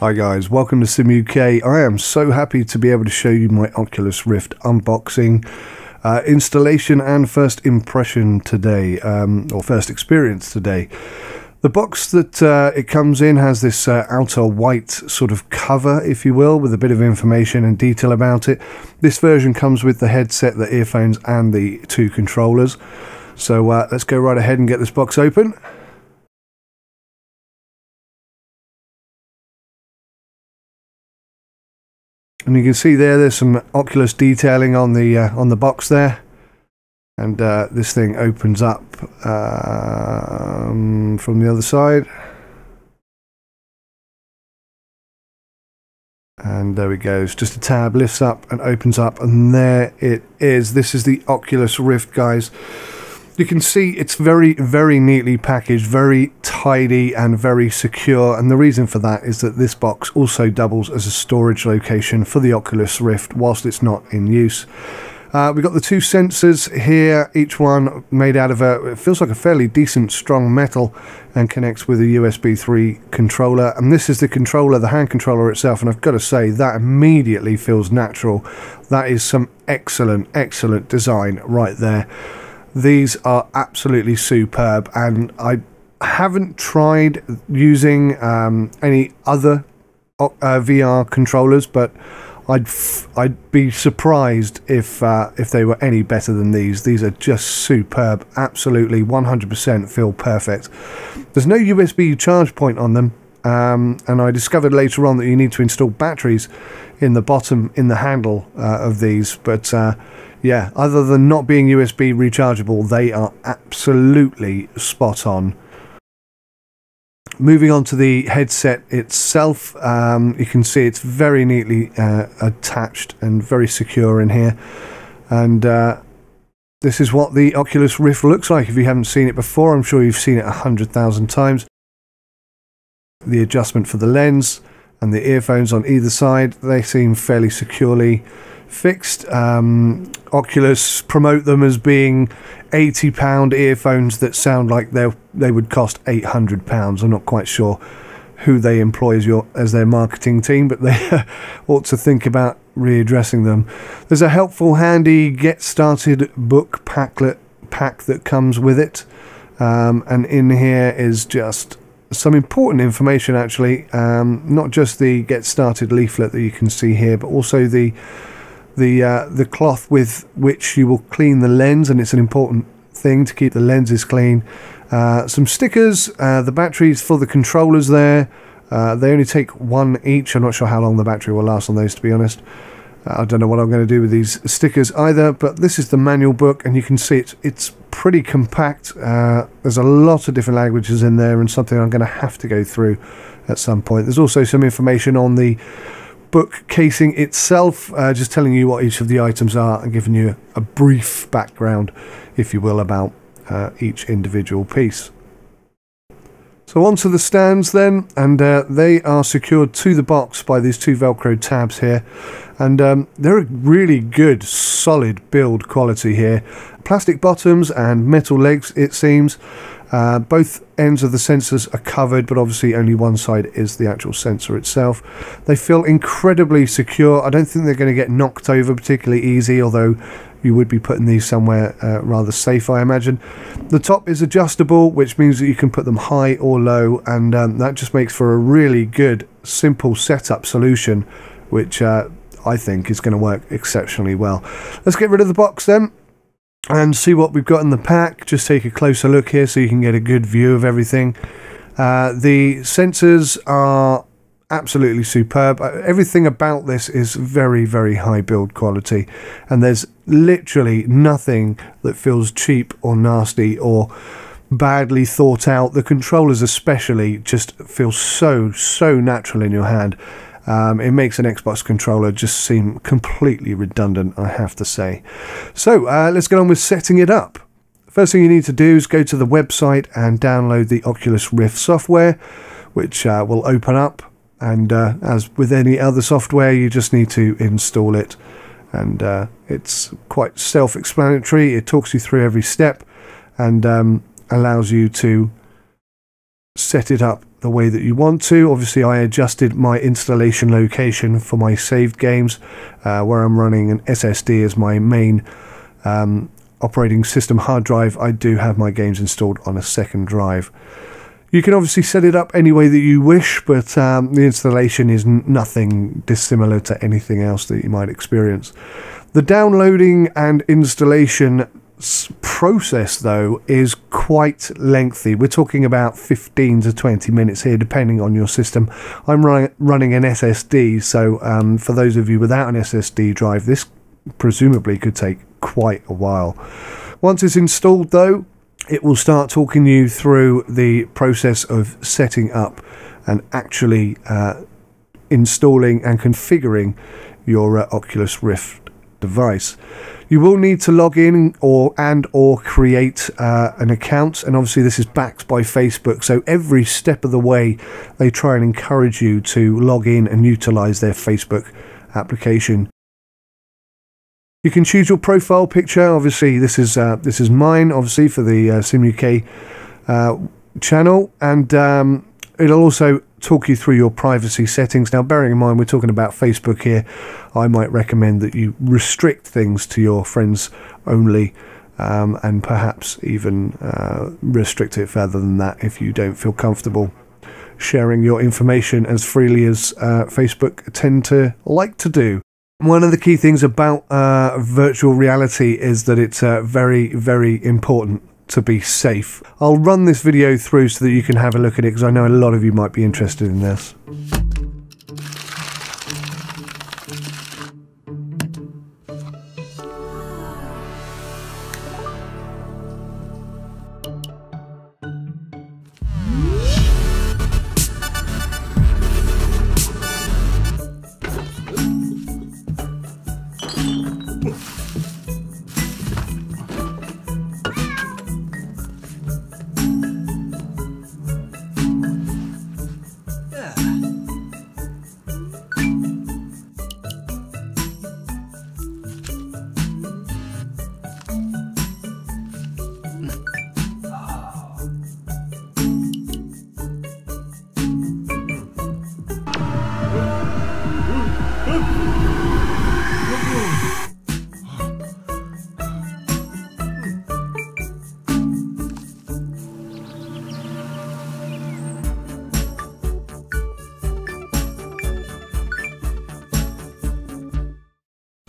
Hi guys, welcome to Sim UK. I am so happy to be able to show you my Oculus Rift unboxing, installation and first impression today, or first experience today. The box that it comes in has this outer white sort of cover, if you will, with a bit of information and detail about it. This version comes with the headset, the earphones and the two controllers. So let's go right ahead and get this box open. And you can see there's some Oculus detailing on the box there, and this thing opens up from the other side, and there we go. It's just a tab, lifts up and opens up, and there it is. This is the Oculus Rift, guys. You can see it's very, very neatly packaged, very tidy and very secure, and the reason for that is that this box also doubles as a storage location for the Oculus Rift whilst it's not in use. We've got the two sensors here, each one made out of it feels like a fairly decent strong metal, and connects with a USB 3 controller. And this is the controller, the hand controller itself, and I've got to say that immediately feels natural. That is some excellent, excellent design right there. These are absolutely superb, and I haven't tried using any other VR controllers, but I'd be surprised if they were any better than these. These are just superb, absolutely 100% feel perfect. There's no USB charge point on them, and I discovered later on that you need to install batteries in the bottom, in the handle of these, but yeah, other than not being USB rechargeable, they are absolutely spot on. Moving on to the headset itself, you can see it's very neatly attached and very secure in here. And this is what the Oculus Rift looks like. If you haven't seen it before, I'm sure you've seen it 100,000 times. The adjustment for the lens and the earphones on either side, they seem fairly securely fixed. Oculus promote them as being £80 earphones that sound like they would cost £800. I'm not quite sure who they employ as their marketing team, but they ought to think about readdressing them. There's a helpful, handy get started book pack that comes with it, and in here is just some important information actually, not just the get started leaflet that you can see here, but also the cloth with which you will clean the lens, and it's an important thing to keep the lenses clean. Some stickers, the batteries for the controllers there, they only take one each. I'm not sure how long the battery will last on those, to be honest. I don't know what I'm going to do with these stickers either, but this is the manual book, and you can see it's pretty compact. There's a lot of different languages in there, and something I'm going to have to go through at some point. There's also some information on the book casing itself, just telling you what each of the items are and giving you a brief background, if you will, about each individual piece. So onto the stands then, and they are secured to the box by these two Velcro tabs here, and they're a really good solid build quality here. Plastic bottoms and metal legs, it seems. Both ends of the sensors are covered, but obviously only one side is the actual sensor itself. They feel incredibly secure. I don't think they're going to get knocked over particularly easy, although you would be putting these somewhere rather safe, I imagine. The top is adjustable, which means that you can put them high or low, and that just makes for a really good, simple setup solution, which I think is going to work exceptionally well. Let's get rid of the box then and see what we've got in the pack. Just take a closer look here so you can get a good view of everything. The sensors are absolutely superb. Everything about this is very, very high build quality, and there's literally nothing that feels cheap or nasty or badly thought out. The controllers especially just feel so natural in your hand. It makes an Xbox controller just seem completely redundant, I have to say. So let's get on with setting it up. First thing you need to do is go to the website and download the Oculus Rift software, which will open up, and as with any other software, you just need to install it, and it's quite self-explanatory. It talks you through every step and allows you to set it up the way that you want to. Obviously, I adjusted my installation location for my saved games, where I'm running an SSD as my main operating system hard drive. I do have my games installed on a second drive. You can obviously set it up any way that you wish, but the installation is nothing dissimilar to anything else that you might experience. The downloading and installation process, though, is quite lengthy. We're talking about 15 to 20 minutes here, depending on your system. I'm running an SSD, so for those of you without an SSD drive, this presumably could take quite a while. Once it's installed, though, it will start talking you through the process of setting up and actually installing and configuring your Oculus Rift device. You will need to log in or create an account, and obviously this is backed by Facebook, so every step of the way they try and encourage you to log in and utilize their Facebook application. You can choose your profile picture. Obviously, this is mine, obviously, for the SimUK channel, and it'll also talk you through your privacy settings. Now, bearing in mind we're talking about Facebook here, I might recommend that you restrict things to your friends only, and perhaps even restrict it further than that if you don't feel comfortable sharing your information as freely as Facebook tend to like to do. One of the key things about virtual reality is that it's very, very important to be safe. I'll run this video through so that you can have a look at it, because I know a lot of you might be interested in this.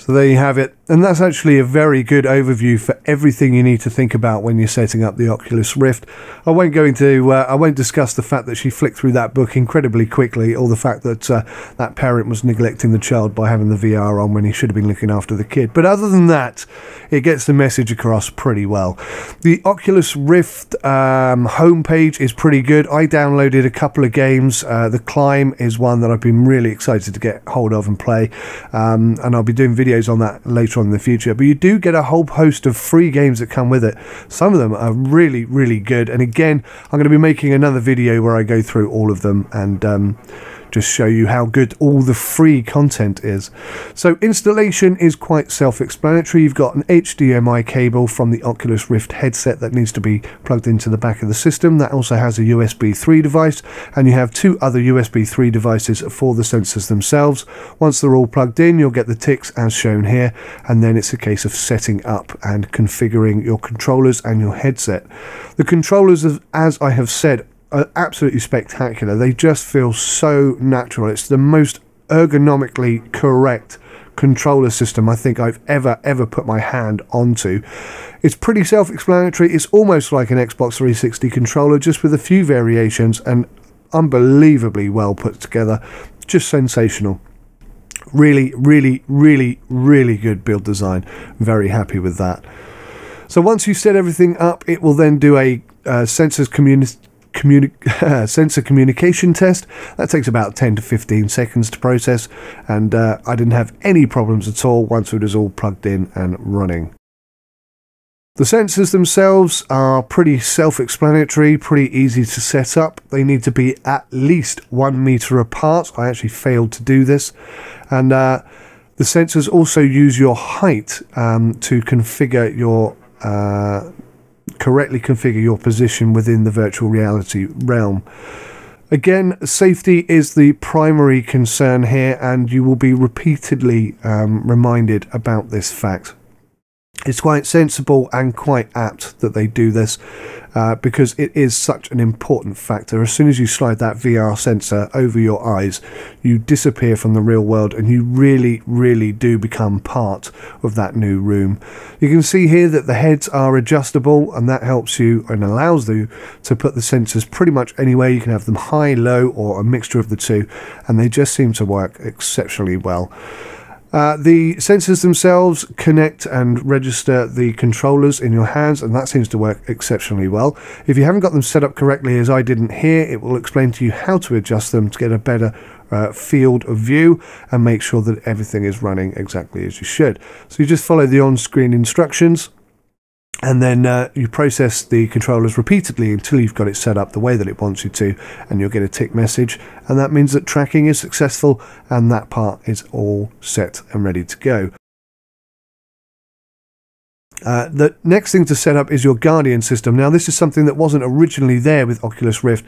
So there you have it, and that's actually a very good overview for everything you need to think about when you're setting up the Oculus Rift. I won't go into, I won't discuss the fact that she flicked through that book incredibly quickly, or the fact that that parent was neglecting the child by having the VR on when he should have been looking after the kid. But other than that, it gets the message across pretty well. The Oculus Rift homepage is pretty good. I downloaded a couple of games. The Climb is one that I've been really excited to get hold of and play, and I'll be doing videos on that later on in the future. But you do get a whole host of free games that come with it. Some of them are really, really good, and again, I'm going to be making another video where I go through all of them and just show you how good all the free content is. So installation is quite self-explanatory. You've got an HDMI cable from the Oculus Rift headset that needs to be plugged into the back of the system. That also has a USB 3 device, and you have two other USB 3 devices for the sensors themselves. Once they're all plugged in, you'll get the ticks as shown here, and then it's a case of setting up and configuring your controllers and your headset. The controllers, as I have said, are absolutely spectacular. They just feel so natural. It's the most ergonomically correct controller system I think I've ever put my hand onto. It's pretty self-explanatory. It's almost like an Xbox 360 controller, just with a few variations, and unbelievably well put together. Just sensational. Really, really, really, really good build design. Very happy with that. So once you set everything up, it will then do a sensor communication test. That takes about 10 to 15 seconds to process, and I didn't have any problems at all once it was all plugged in and running. The sensors themselves are pretty self-explanatory, pretty easy to set up. They need to be at least 1 meter apart. I actually failed to do this, and the sensors also use your height to configure your correctly configure your position within the virtual reality realm. Again, safety is the primary concern here, and you will be repeatedly reminded about this fact. It's quite sensible and quite apt that they do this because it is such an important factor. As soon as you slide that VR sensor over your eyes, you disappear from the real world and you really do become part of that new room. You can see here that the heads are adjustable, and that helps you and allows you to put the sensors pretty much anywhere. You can have them high, low, or a mixture of the two, and they just seem to work exceptionally well. The sensors themselves connect and register the controllers in your hands, and that seems to work exceptionally well. If you haven't got them set up correctly, as I didn't here, it will explain to you how to adjust them to get a better field of view and make sure that everything is running exactly as you should. So you just follow the on-screen instructions, and then you process the controllers repeatedly until you've got it set up the way that it wants you to, and you'll get a tick message, and that means that tracking is successful and that part is all set and ready to go. The next thing to set up is your Guardian system. Now, this is something that wasn't originally there with Oculus Rift,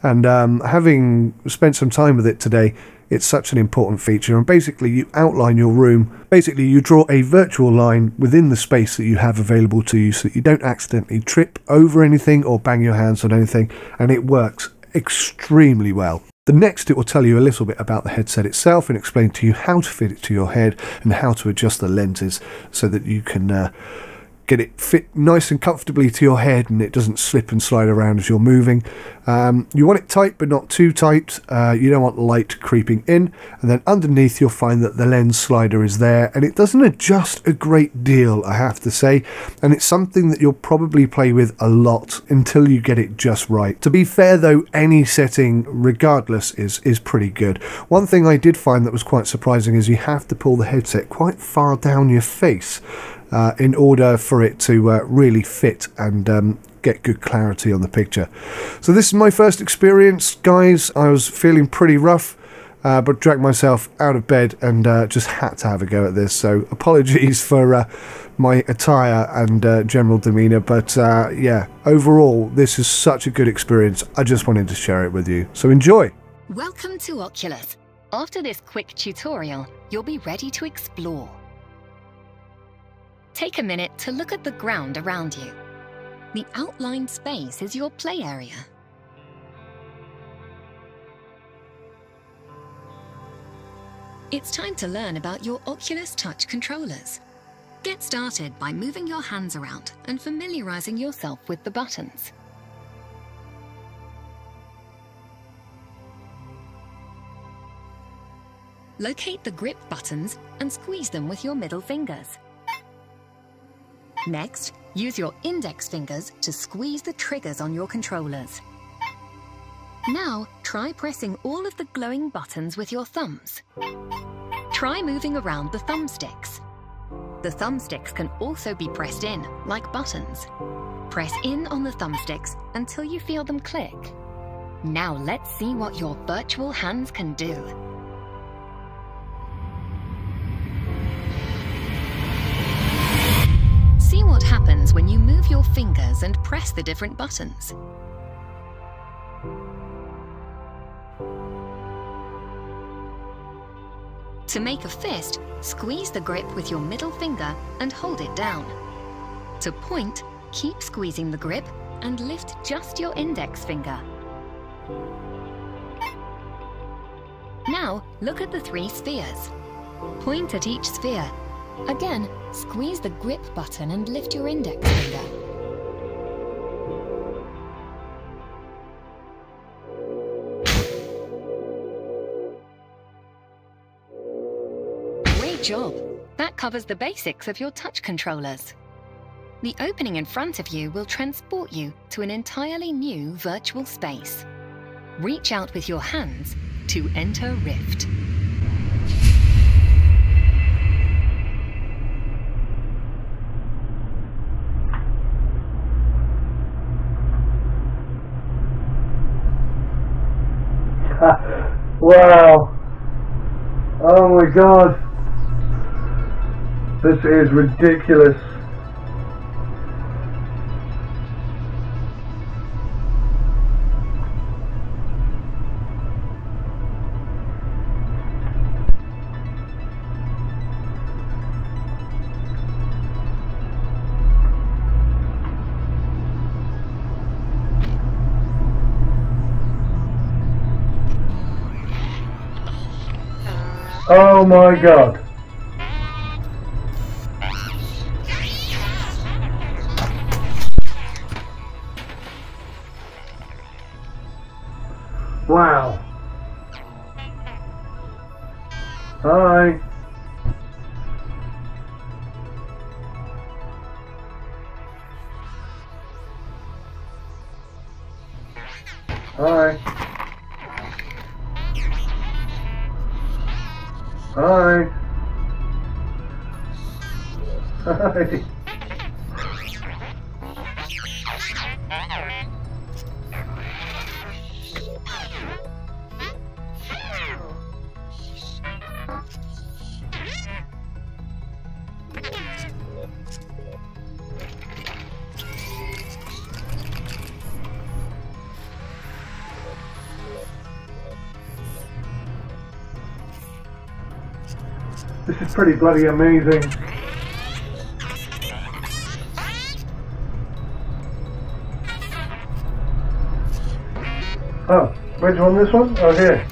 and having spent some time with it today, it's such an important feature. And basically you outline your room. Basically you draw a virtual line within the space that you have available to you so that you don't accidentally trip over anything or bang your hands on anything, and it works extremely well. The next, it will tell you a little bit about the headset itself and explain to you how to fit it to your head and how to adjust the lenses so that you can get it fit nice and comfortably to your head and it doesn't slip and slide around as you're moving. You want it tight but not too tight. You don't want light creeping in, and then underneath you'll find that the lens slider is there, and it doesn't adjust a great deal, I have to say, and it's something that you'll probably play with a lot until you get it just right. To be fair though, any setting regardless is pretty good. One thing I did find that was quite surprising is you have to pull the headset quite far down your face in order for it to really fit and get good clarity on the picture. So this is my first experience, guys. I was feeling pretty rough, but dragged myself out of bed and just had to have a go at this. So apologies for my attire and general demeanour, but yeah, overall this is such a good experience. I just wanted to share it with you. So enjoy! Welcome to Oculus. After this quick tutorial, you'll be ready to explore. Take a minute to look at the ground around you. The outlined space is your play area. It's time to learn about your Oculus Touch controllers. Get started by moving your hands around and familiarizing yourself with the buttons. Locate the grip buttons and squeeze them with your middle fingers. Next, use your index fingers to squeeze the triggers on your controllers. Now, try pressing all of the glowing buttons with your thumbs. Try moving around the thumbsticks. The thumbsticks can also be pressed in, like buttons. Press in on the thumbsticks until you feel them click. Now let's see what your virtual hands can do. See what happens when you move your fingers and press the different buttons. To make a fist, squeeze the grip with your middle finger and hold it down. To point, keep squeezing the grip and lift just your index finger. Now, look at the 3 spheres. Point at each sphere. Again, squeeze the grip button and lift your index finger. Great job! That covers the basics of your touch controllers. The opening in front of you will transport you to an entirely new virtual space. Reach out with your hands to enter Rift. Wow. Oh my god. This is ridiculous. Oh my god. Wow. Hi. Hi. Hi. Hi. This is pretty bloody amazing. Oh, where'd you want this one? Oh, here.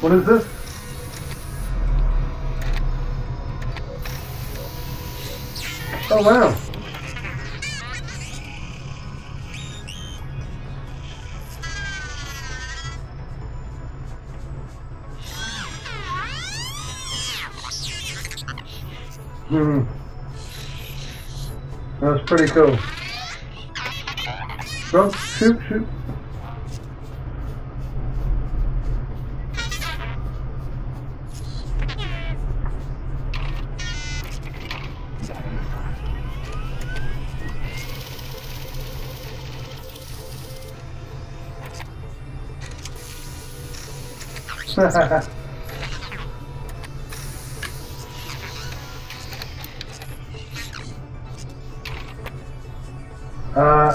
What is this? Oh, wow. That's pretty cool. Go, shoot, shoot.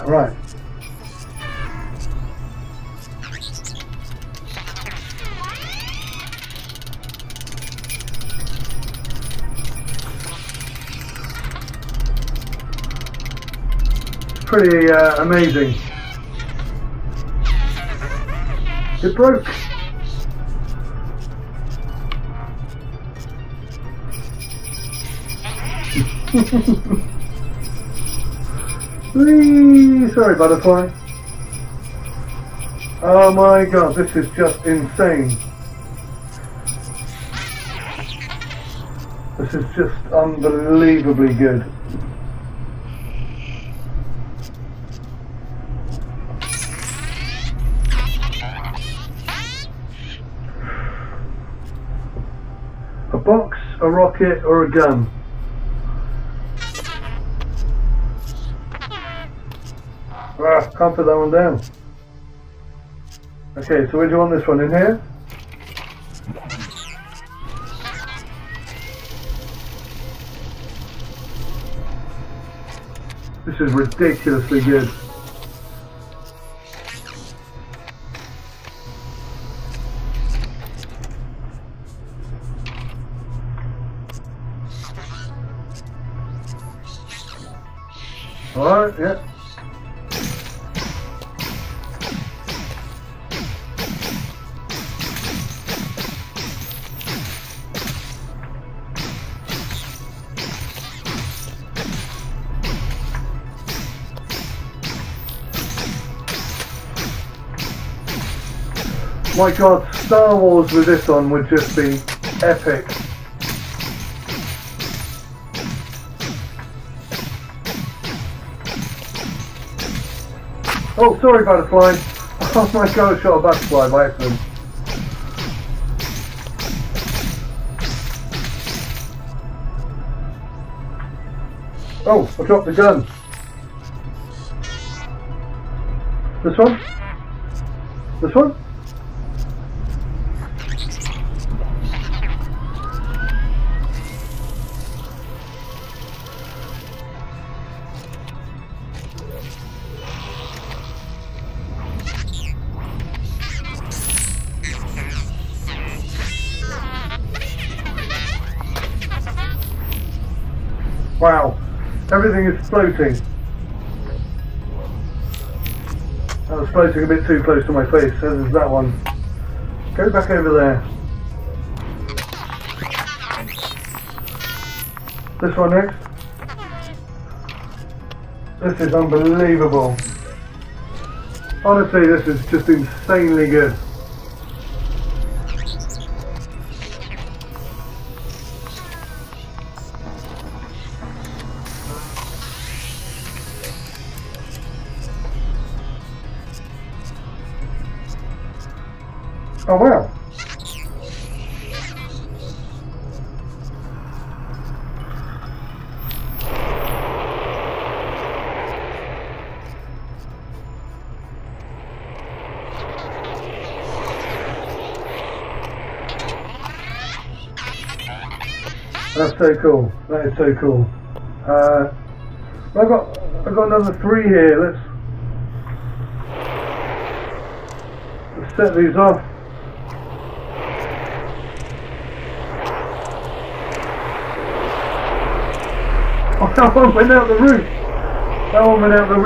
Right. Pretty amazing. It broke. Whee! Sorry, butterfly. Oh my god, this is just insane. This is just unbelievably good. A box, a rocket, or a gun? Can't put that one down. Okay, so where do you want this one? In here? This is ridiculously good. Alright, yeah. My god, Star Wars with this on would just be epic. Oh, sorry, butterfly. Oh my god, I shot a butterfly by accident. Oh, I dropped the gun. This one? This one? Wow, everything is floating. that's floating a bit too close to my face. So there's that one. Go back over there. This one next. This is unbelievable. Honestly, this is just insanely good. Oh wow. That's so cool. That is so cool. I've got another 3 here. Let's set these off. Oh, that one went out the roof. That one went out the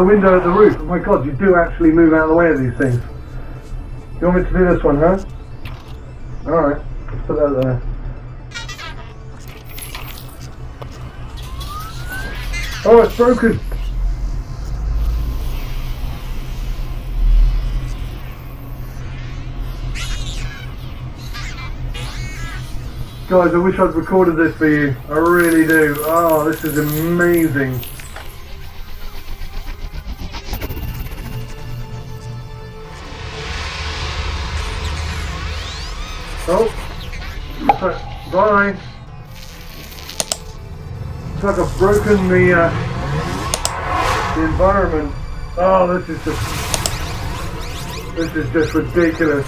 window at the roof. Oh my god, you do actually move out of the way of these things. You want me to do this one, huh? Alright, let's put that there. Oh, it's broken! Guys, I wish I'd recorded this for you. I really do. Oh, this is amazing. Oh, bye. It's like I've broken the environment. Oh, this is just ridiculous.